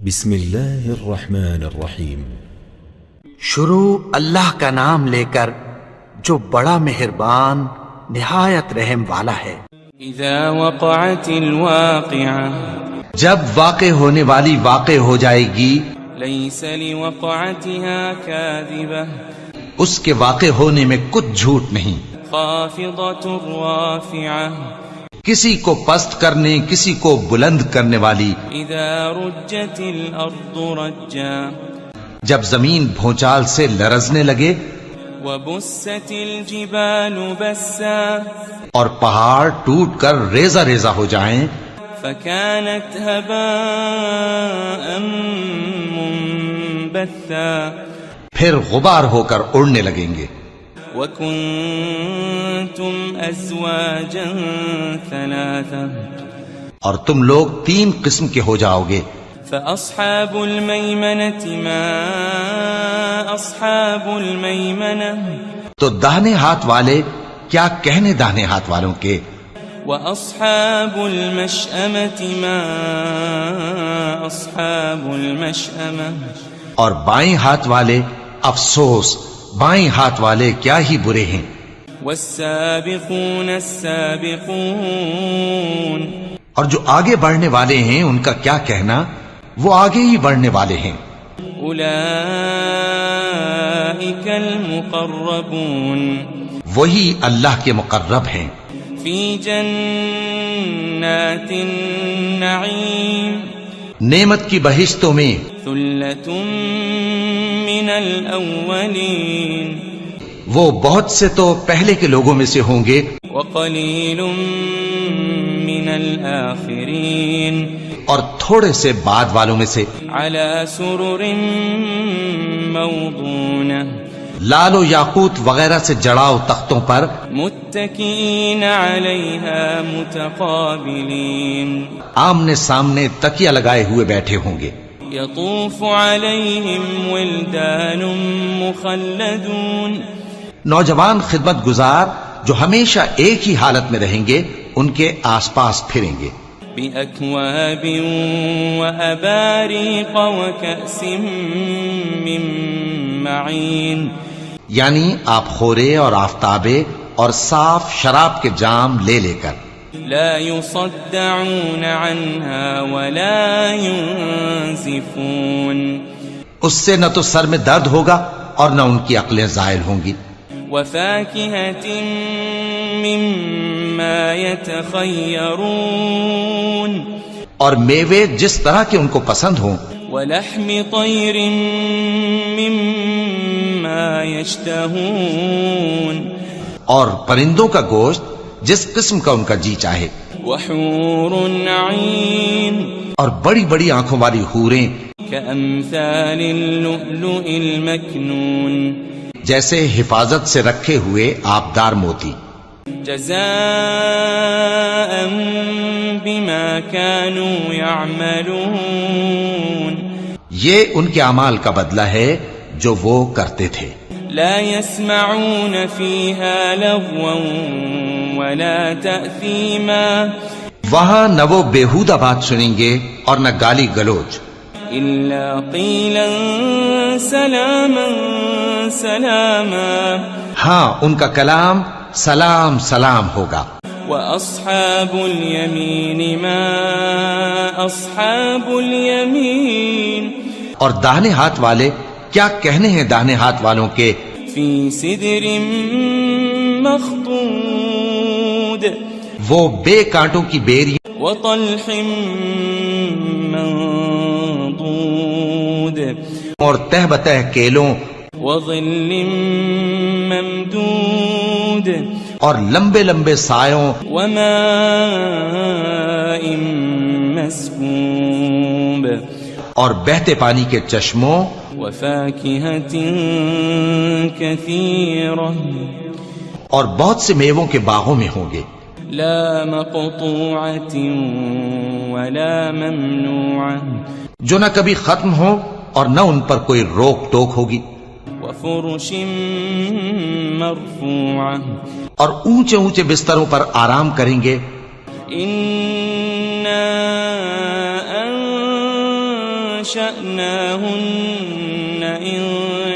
بسم اللہ الرحمن الرحیم۔ شروع اللہ کا نام لے کر جو بڑا مہربان نہایت رحم والا ہے۔ اذا وقعت الواقعة، جب واقع ہونے والی واقع ہو جائے گی، ليس لوقعتها كاذبة، اس کے واقع ہونے میں کچھ جھوٹ نہیں، خافضة رافعة، کسی کو پست کرنے کسی کو بلند کرنے والی۔ اذا رجت الارض رجا، جب زمین بھونچال سے لرزنے لگے، وبست الجبال بسا، اور پہاڑ ٹوٹ کر ریزہ ریزہ ہو جائیں، فكانت هباء منبثا، پھر غبار ہو کر اڑنے لگیں گے۔ وكنتم ازواجا ثلاثا، اور تم لوگ 3 قسم کے ہو جاؤ گے۔ فأصحاب الميمنة ما أصحاب الميمنة، تو داہنے ہاتھ والے کیا کہنے داہنے ہاتھ والوں کے، وأصحاب المشأمة ما أصحاب المشأمة، اور بائیں ہاتھ والے افسوس بائیں ہاتھ والے کیا ہی برے ہیں۔ والسابقون السابقون، اور جو آگے بڑھنے والے ہیں ان کا کیا کہنا، وہ آگے ہی بڑھنے والے ہیں۔ أولئك المقربون، وہی اللہ کے مقرب ہیں، في جنات النعيم، نعمت کی بہشتوں میں۔ ثلة من الأولين، وہ بہت سے تو پہلے کے لوگوں میں سے ہوں گے، وقليل من الآخرين، اور تھوڑے سے بعد والوں میں سے۔ على سرر موضونة، لال و یاقوت وغیرہ سے جڑاؤ تختوں پر، متكئين عليها متقابلين، آمنے سامنے تکیہ لگائے ہوئے بیٹھے ہوں گے۔ يطوف عليهم ولدان مخلدون، نوجوان خدمت گزار جو ہمیشہ ایک ہی حالت میں رہیں گے ان کے آس پاس پھریں گے۔ بأكواب وأباريق وكأس من معين، یعنی آپ خورے اور آفتابے اور صاف شراب کے جام لے لے کر۔ لا يصدعون عنها ولا ينزفون، اس سے نہ تو سر میں درد ہوگا اور نہ ان کی عقلیں زائل ہوں گی۔ وفاكهة مما يتخيرون، اور میوے جس طرح کے ان کو پسند ہوں، ولحم طير مما يشتهون، اور پرندوں کا گوشت جس قسم کا ان کا جی چاہے، وحور عين، اور بڑی بڑی آنکھوں والی حوریں كأمثال اللؤلؤ المكنون، جیسے حفاظت سے رکھے ہوئے آبدار موتی۔ جزاء بما كانوا يعملون، یہ ان کے اعمال کا بدلہ ہے جو وہ کرتے تھے۔ لا يسمعون فيها لغوا ولا تأثيما، وہاں نہ وہ بیہودہ بات سنیں گے اور نہ گالی گلوچ، إلا قيلا سلاما سلاما، ہاں ان کا کلام سلام سلام ہوگا۔ وأصحاب اليمين ما أصحاب اليمين، اور داہنے ہاتھ والے کیا کہنے ہیں داہنے ہاتھ والوں کے، في سدر مخضود، وہ بے کانٹوں کی بیری وطلح منضود، اور تہ بتہ کیلوں وظل ممدود، اور لمبے لمبے سایوں وماء مسكوب، اور بہتے پانی کے چشموں، وفاكهة كثيرة، اور بہت سے میووں کے باغوں میں ہوں گے، لا مقطوعة ولا ممنوعة، جو نہ کبھی ختم ہو اور نہ ان پر کوئی روک ٹوک ہوگی، وفرش مرفوعة، اور اونچے اونچے بستروں پر آرام کریں گے۔ أنشأناهن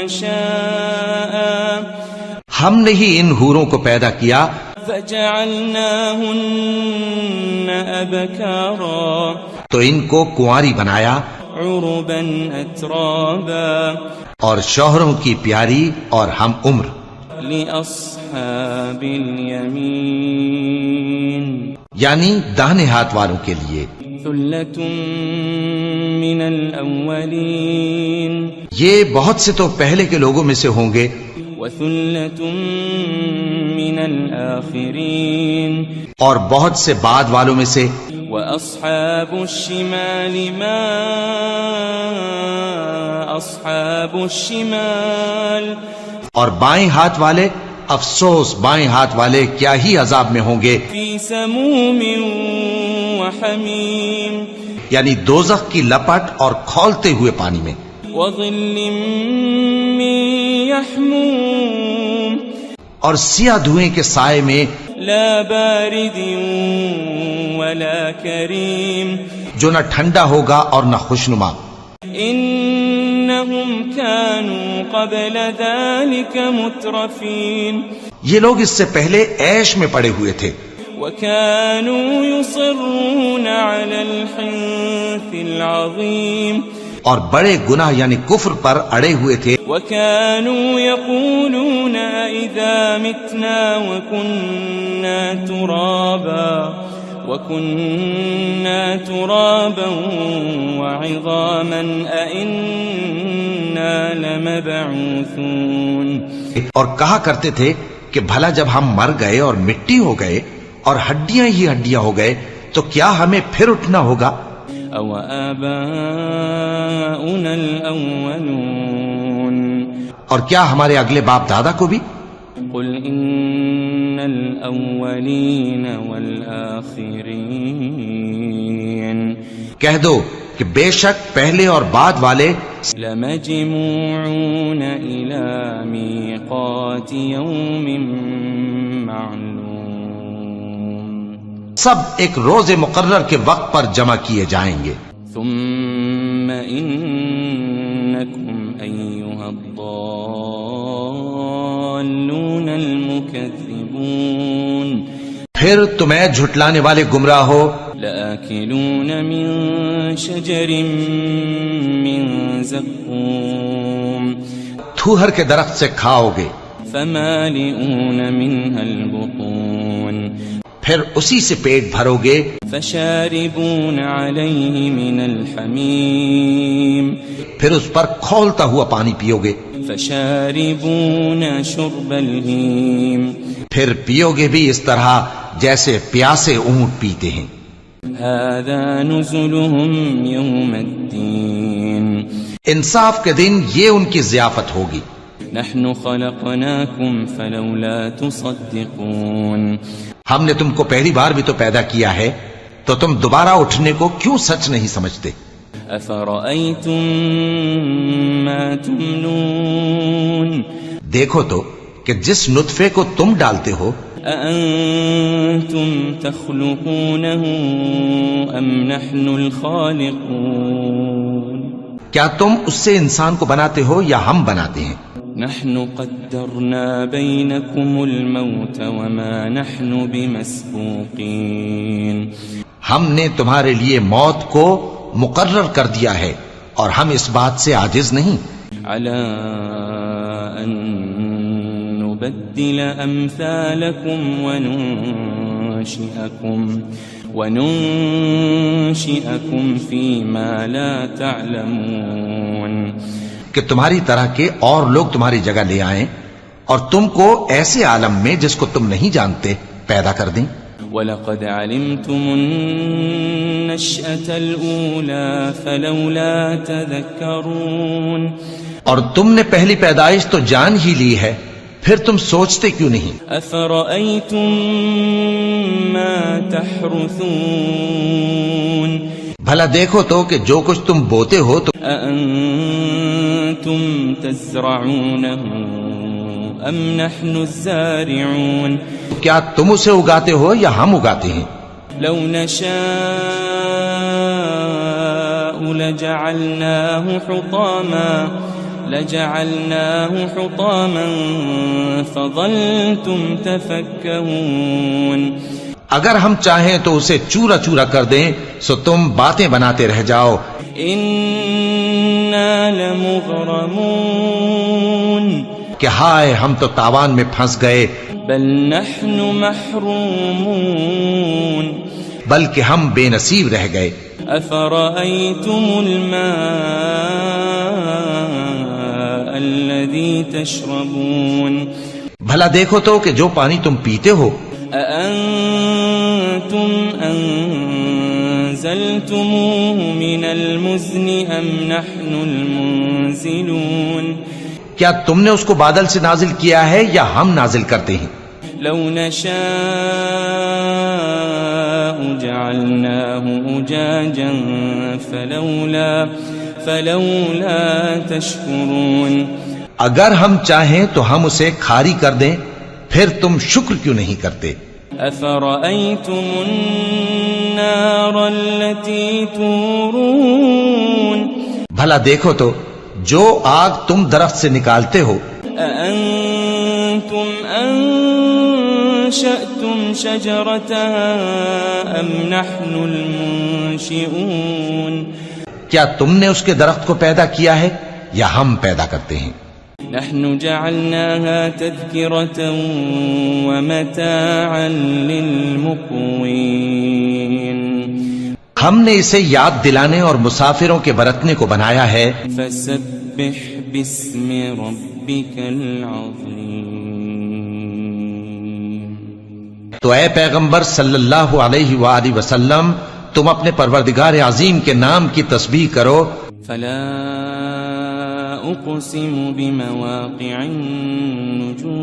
إنشاء ہم نے ہی ان حوروں کو پیدا کیا فجعلناهن أبكارا تو ان کو کنواری بنایا عربا أترابا اور شوہروں کی پیاری اور ہم عمر لأصحاب اليمين یعنی داہنے ہاتھ والوں کے لیے ثلة من الأولين یہ بہت سے تو پہلے کے لوگوں میں سے ہوں گے وثلة من الآخرين اور بہت سے بعد والوں میں سے وأصحاب الشمال ما أصحاب الشمال اور بائیں ہاتھ والے افسوس بائیں ہاتھ والے کیا ہی عذاب میں ہوں گے في سموم وحميم یعنی دوزخ کی لپٹ اور کھولتے ہوئے پانی میں وظل من يحموم اور سیاہ دھوئیں کے سائے میں لا بارد ولا كريم جو نہ ٹھنڈا ہوگا اور نہ خوشنما إنهم كانوا قبل ذلك مترفين یہ لوگ اس سے پہلے عیش میں پڑے ہوئے تھے وكانوا يصرون على الحنث العظيم اور بڑے گناہ یعنی کفر پر اڑے ہوئے تھے وكانوا يقولون إذا متنا وكنا ترابا وعظاما أئنا لمبعوثون اور کہا کرتے تھے کہ بھلا جب ہم مر گئے اور مٹی ہو گئے اور ہڈیاں ہی ہڈیاں ہو گئے تو کیا ہمیں پھر اٹھنا ہوگا أو آباؤنا الأولون اور کیا ہمارے اگلے باپ دادا کو بھی قل إن الأولين والآخرين کہہ دو کہ بے شک پہلے اور بعد والے لمجموعون إلى ميقات يوم معلوم سب ایک روز مقرر کے وقت پر جمع کیے جائیں گے ثم إنكم أيها الضالون المكذبون پھر تمہیں جھٹلانے والے گمراہ ہو لآكلون من شجر من زقوم تھوہر کے درخت سے کھاؤ گے فمالئون منها البطون پھر اسی سے پیٹ بھرو گے فشاربون عليه من الحميم پھر اس پر کھولتا ہوا پانی پیو گے فشاربون شرب الهيم پھر پیو گے بھی اس طرح جیسے پیاسے اونٹ پیتے ہیں هذا نزلهم يوم الدين انصاف کے دن یہ ان کی ضیافت ہوگی نحن خلقناكم فلولا تصدقون ہم نے تم کو پہلی بار بھی تو پیدا کیا ہے تو تم دوبارہ اٹھنے کو کیوں سچ نہیں سمجھتے أفرأيتم ما تمنون دیکھو تو کہ جس نطفے کو تم ڈالتے ہو أأنتم تخلقونه أم نحن الخالقون کیا تم اس سے انسان کو بناتے ہو یا ہم بناتے ہیں نحن قدرنا بينكم الموت وما نحن بمسبوقين ہم نے تمہارے لیے موت کو مقرر کر دیا ہے اور ہم اس بات سے عاجز نہیں على أن نبدل أمثالكم وننشئكم فيما لا تعلمون کہ تمہاری طرح کے اور لوگ تمہاری جگہ لے آئیں اور تم کو ایسے عالم میں جس کو تم نہیں جانتے پیدا کر دیں وَلَقَدْ عَلِمْتُمُ النَّشْأَةَ الْأُولَى فَلَوْلَا تَذَكَّرُونَ اور تم نے پہلی پیدائش تو جان ہی لی ہے پھر تم سوچتے کیوں نہیں أَفَرَأَيْتُم مَّا تَحْرُثُونَ بھلا دیکھو تو کہ جو کچھ تم بوتے ہو تو أَأَنتُمْ تَزْرَعُونَهُ أَمْ نَحْنُ الزَّارِعُونَ کیا تم اسے اگاتے ہو یا ہم اگاتے ہیں لو نشاء لجعلناه حطاما فظلتم تفكهون اگر ہم چاہیں تو اسے چورا چورا کر دیں سو تم باتیں بناتے رہ جاؤ. إنا لمغرمون کہ ہائے ہم تو تاوان میں پھنس گئے. بل نحن محرومون بلکہ ہم بے نصیب رہ گئے. أفرأيتم الماء الذي تشربون بھلا دیکھو تو کہ جو پانی تم پیتے ہو أأنتم أنزلتموه من المزن أم نحن المنزلون کیا تم نے اس کو بادل سے نازل کیا ہے یا ہم نازل کرتے ہیں؟ لو نشاء جعلناه أجاجا فلولا تشكرون اگر ہم چاہیں تو ہم اسے کھاری کر دیں پھر تم شکر کیوں نہیں کرتے؟ أفرأيتم النار التي تورون بھلا دیکھو تو جو آگ تم درخت سے نکالتے ہو أأنتم أنشأتم شجرتها أم نحن المنشئون کیا تم نے اس کے درخت کو پیدا کیا ہے یا ہم پیدا کرتے ہیں؟ نحن جعلناها تذكرة ومتاعا للمقوين ہم نے اسے یاد دلانے اور مسافروں کے برتنے کو بنایا ہے. فسبح باسم ربك العظيم تو اے پیغمبر صلی اللہ علیہ وآلہ وسلم تم اپنے پروردگار عظیم کے نام کی تسبیح کرو. فلا أقسم بمواقع النجوم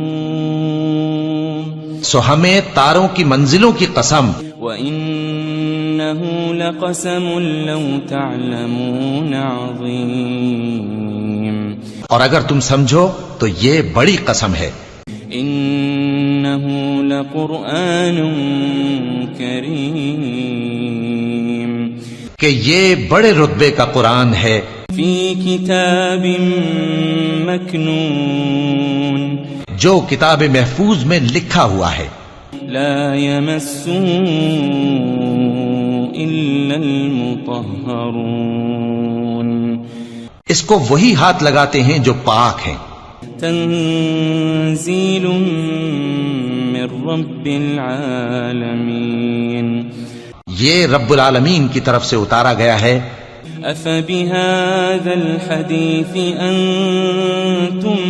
سو ہمیں تاروں کی منزلوں کی قسم. وإنه لقسم لو تعلمون عظيم اور اگر تم سمجھو تو یہ بڑی قسم ہے. إنه لقرآن كريم کہ یہ بڑے رتبے کا قرآن ہے. في كتاب مكنون جو کتاب محفوظ میں لکھا ہوا ہے. لا يمسه إلا المطهرون اس کو وہی ہاتھ لگاتے ہیں جو پاک ہیں. تنزيل من رب العالمين یہ رب العالمین کی طرف سے اتارا گیا ہے. أفبهذا الحديث أنتم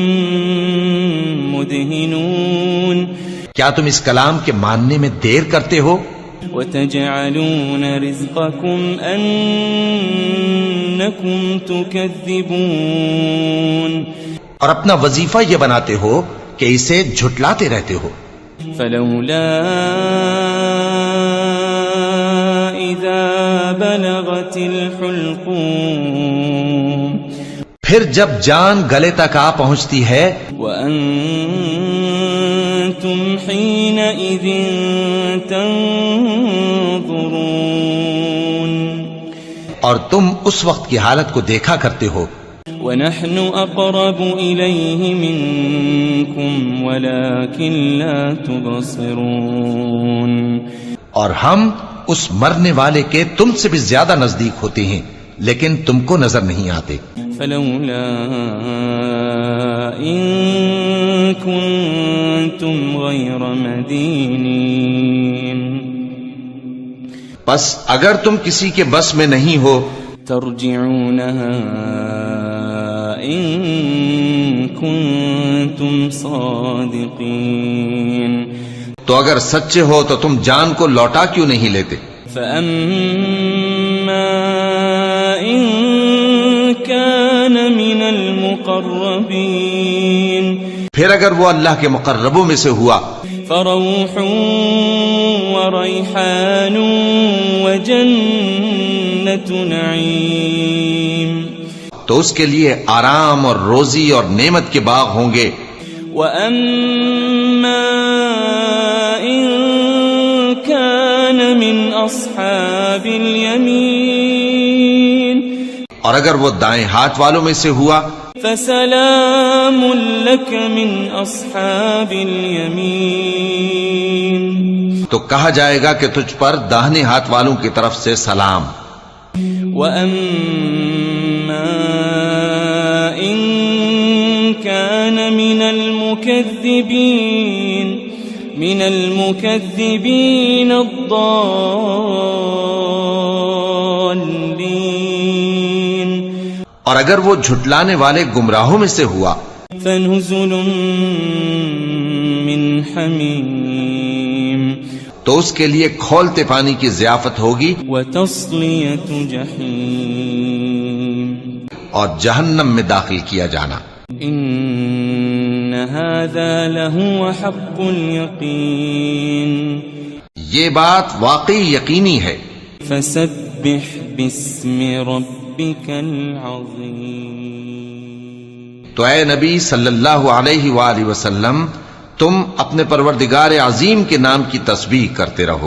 مدهنون کیا تم اس کلام کے ماننے میں دیر کرتے ہو؟ وتجعلون رزقكم أنكم تكذبون اور اپنا وظیفہ یہ بناتے ہو کہ اسے جھٹلاتے رہتے ہو. فلولا إذا بلغت الحلقوم پھر جب جان گلے تک آ پہنچتی ہے وأنتم حينئذ تنظرون اور تم اس وقت کی حالت کو دیکھا کرتے ہو. ونحن أقرب إليه منكم ولكن لا تبصرون اور ہم اس مرنے والے کے تم سے بھی زیادہ نزدیک ہوتے ہیں لیکن تم کو نظر نہیں آتے. فلولا إن كنتم غير مدينين بس اگر تم کسی کے بس میں نہیں ہو ترجعونها إن كنتم صادقين تو اگر سچے ہو تو تم جان کو لوٹا کیوں نہیں لیتے؟ فأما إن كان من المقربين پھر اگر وہ اللہ کے مقربوں میں سے ہوا فروح وريحان وجنة نعيم تو اس کے لیے آرام اور روزی اور نعمت کے باغ ہوں گے. وأما إن كان من أصحاب اليمين اور اگر وہ دائیں ہاتھ والوں میں سے ہوا فسلام لك من أصحاب اليمين تو کہا جائے گا کہ تجھ پر داہنے ہاتھ والوں کی طرف سے سلام. وأما إن كان من المكذبين الضالين اور اگر وہ جھٹلانے والے گمراہوں میں سے ہوا فنزل من حمیم تو اس کے لیے کھولتے پانی کی ضیافت ہوگی وتصلیۃ جحیم اور جہنم میں داخل کیا جانا. ان هذا لهو حق اليقین یہ بات واقعی یقینی ہے. فسبح باسم ربك العظیم تو اے نبی صلی اللہ علیہ وآلہ وسلم تم اپنے پروردگار عظیم کے نام کی تسبیح کرتے رہو.